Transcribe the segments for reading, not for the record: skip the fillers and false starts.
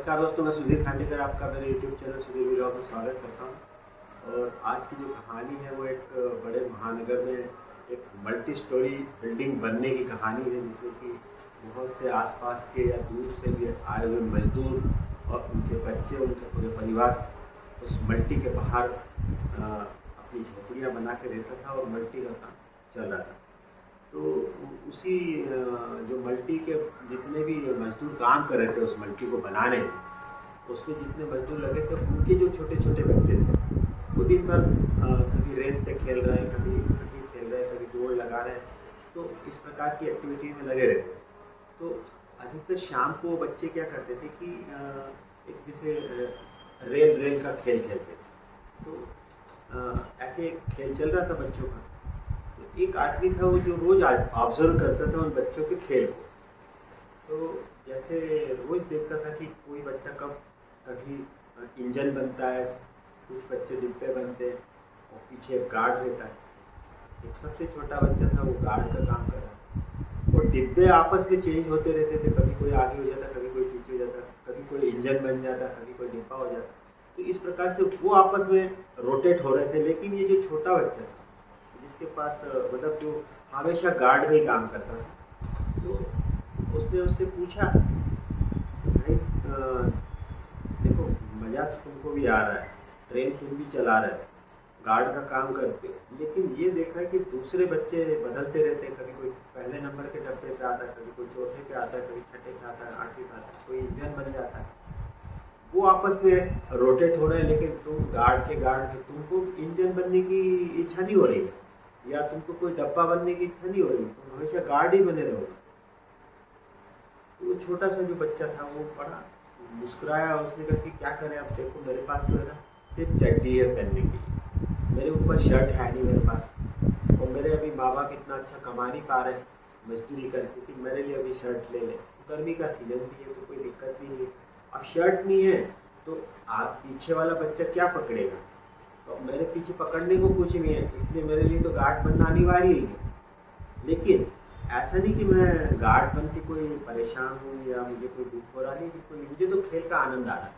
नमस्कार दोस्तों, मैं सुधीर खांडेकर आपका मेरे यूट्यूब चैनल सुधीर व्लॉग में स्वागत करता हूँ। और आज की जो कहानी है वो एक बड़े महानगर में एक मल्टी स्टोरी बिल्डिंग बनने की कहानी है, जिसमें कि बहुत से आसपास के या दूर से भी आए हुए मजदूर और उनके बच्चे, उनके पूरे परिवार उस मल्टी के बाहर अपनी झोपड़ियाँ बना के रहता था और मल्टी का काम चल रहा था। तो उसी जो मल्टी के जितने भी मजदूर काम कर रहे थे उस मल्टी को बनाने में, उसमें जितने मजदूर लगे थे उनके जो छोटे छोटे बच्चे थे वो दिन भर कभी रेत पे खेल रहे हैं, कभी कहीं खेल रहे हैं, कभी दौड़ लगा रहे हैं। तो इस प्रकार की एक्टिविटी में लगे रहते। तो अधिकतर शाम को बच्चे क्या करते थे कि एक जैसे रेल रेल का खेल खेलते थे। तो ऐसे एक खेल चल रहा था बच्चों का। एक आदमी था वो जो रोज ऑब्जर्व करता था उन बच्चों के खेल को। तो जैसे रोज देखता था कि कोई बच्चा कब कभी इंजन बनता है, कुछ बच्चे डिब्बे बनते हैं और पीछे एक गार्ड रहता है। एक सबसे छोटा बच्चा था वो गार्ड का काम कर रहा था और डिब्बे आपस में चेंज होते रहते थे। कभी कोई आगे हो जाता, कभी कोई पीछे हो जाता, कभी कोई इंजन बन जाता, कभी कोई डिब्बा हो जाता। तो इस प्रकार से वो आपस में रोटेट हो रहे थे। लेकिन ये जो छोटा बच्चा था जिसके पास मतलब जो हमेशा गार्ड में ही काम करता था, तो उसने उससे पूछा, भाई देखो मज़ा तो तुमको भी आ रहा है, ट्रेन तुम भी चला रहे हो, गार्ड का काम करते हो, लेकिन ये देखा है कि दूसरे बच्चे बदलते रहते हैं। कभी कोई पहले नंबर के डब्बे पे आता है, कभी कोई चौथे पे आता है, कभी छठे पे आता है, आठवीं पे आता है, कोई इंजन बन जाता है। वो आपस में रोटेट हो रहे हैं, लेकिन तुम गार्ड के गार्ड में तुमको इंजन बनने की इच्छा नहीं हो रही है या तुमको कोई डब्बा बनने की इच्छा नहीं हो रही, तुम हमेशा गार्ड ही बने रहोगे। तो वो छोटा सा जो बच्चा था वो बड़ा मुस्कुराया। उसने कहा कि क्या करें, अब देखो मेरे पास जो है ना सिर्फ चड्डी है पहनने के लिए, मेरे ऊपर शर्ट है नहीं मेरे पास, और मेरे अभी माँ बाप इतना अच्छा कमा नहीं पा रहे मजदूरी करके कि मेरे लिए अभी शर्ट ले लें। गर्मी का सीजन भी है तो कोई दिक्कत भी नहीं है। अब शर्ट नहीं है तो आप पीछे वाला बच्चा क्या पकड़ेगा, तो मेरे पीछे पकड़ने को कुछ नहीं है, इसलिए मेरे लिए तो गार्ड बनना अनिवार्य ही है। लेकिन ऐसा नहीं कि मैं गार्ड बन के कोई परेशान हूँ या मुझे कोई दुख हो रहा, नहीं बिल्कुल नहीं। मुझे तो खेल का आनंद आ रहा है,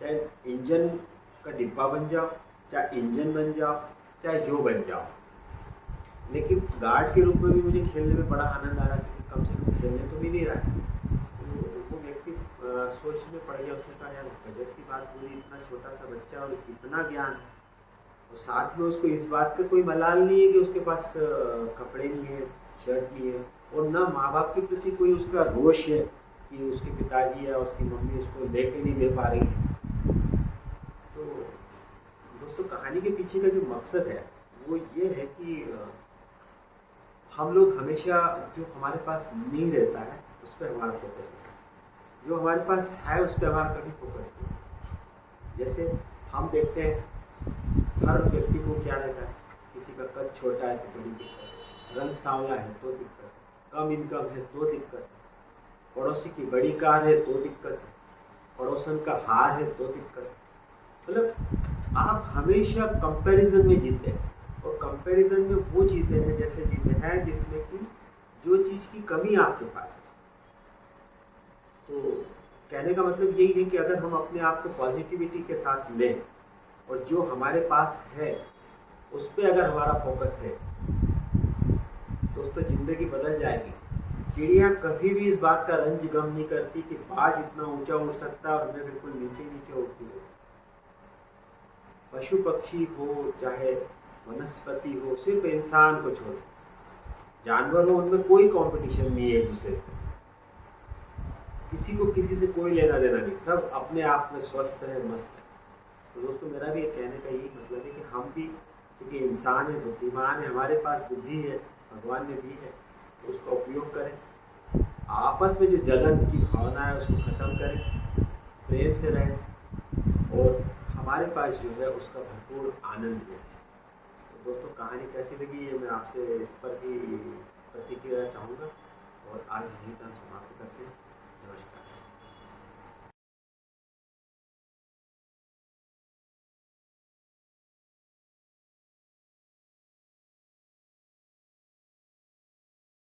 चाहे इंजन का डिब्बा बन जाओ, चाहे इंजन बन जाओ, चाहे जो बन जाओ, लेकिन गार्ड के रूप में भी मुझे खेलने में बड़ा आनंद आ रहा है, क्योंकि कम से कम खेलने तो मिल ही रहा है। तो वो व्यक्ति सोचने पड़ गया। उसने कहा यार गजब की बात बोली, इतना छोटा सा बच्चा और इतना ज्ञान, और साथ में उसको इस बात का कोई मलाल नहीं है कि उसके पास कपड़े नहीं है, शर्ट नहीं है, और ना माँ बाप के प्रति कोई उसका रोष है कि उसके पिताजी या उसकी मम्मी उसको लेके नहीं दे पा रही है। तो दोस्तों, कहानी के पीछे का जो मकसद है वो ये है कि हम लोग हमेशा जो हमारे पास नहीं रहता है उस पर हमारा फोकस होता है, जो हमारे पास है उस पर हमारा कभी फोकस नहीं। जैसे हम देखते हैं हर व्यक्ति को क्या रहता है, किसी का कद छोटा है तो बड़ी दिक्कत, रंग सांवला है तो दिक्कत, कम इनकम है तो दिक्कत, पड़ोसी की बड़ी कार है तो दिक्कत, पड़ोसन का हार है तो दिक्कत। मतलब आप हमेशा कंपैरिजन में जीते हैं, और कंपैरिजन में वो जीते हैं जैसे जीते हैं जिसमें कि जो चीज़ की कमी आपके पास है। तो कहने का मतलब यही है कि अगर हम अपने आप को पॉजिटिविटी के साथ लें और जो हमारे पास है उस पर अगर हमारा फोकस है, दोस्तों ज़िंदगी बदल जाएगी। चिड़िया कभी भी इस बात का रंज गम नहीं करती कि बाज इतना ऊंचा उड़ सकता है और मैं बिल्कुल नीचे नीचे उड़ती हूँ। पशु पक्षी हो चाहे वनस्पति हो, सिर्फ इंसान को छोड़, जानवर हो, उनमें कोई कंपटीशन नहीं है एक दूसरे को, किसी को किसी से कोई लेना देना नहीं, सब अपने आप में स्वस्थ है, मस्त है। तो दोस्तों, मेरा भी कहने का यही मतलब है कि हम भी क्योंकि इंसान है, बुद्धिमान है, हमारे पास बुद्धि है, भगवान ने दी है, तो उसका उपयोग करें। आपस में जो जलन की भावना है उसको ख़त्म करें, प्रेम से रहें और हमारे पास जो है उसका भरपूर आनंद लें। तो दोस्तों, कहानी कैसी लगी ये मैं आपसे इस पर भी प्रतिक्रिया चाहूँगा, और आज यही काम समाप्त करते हैं। नमस्कार।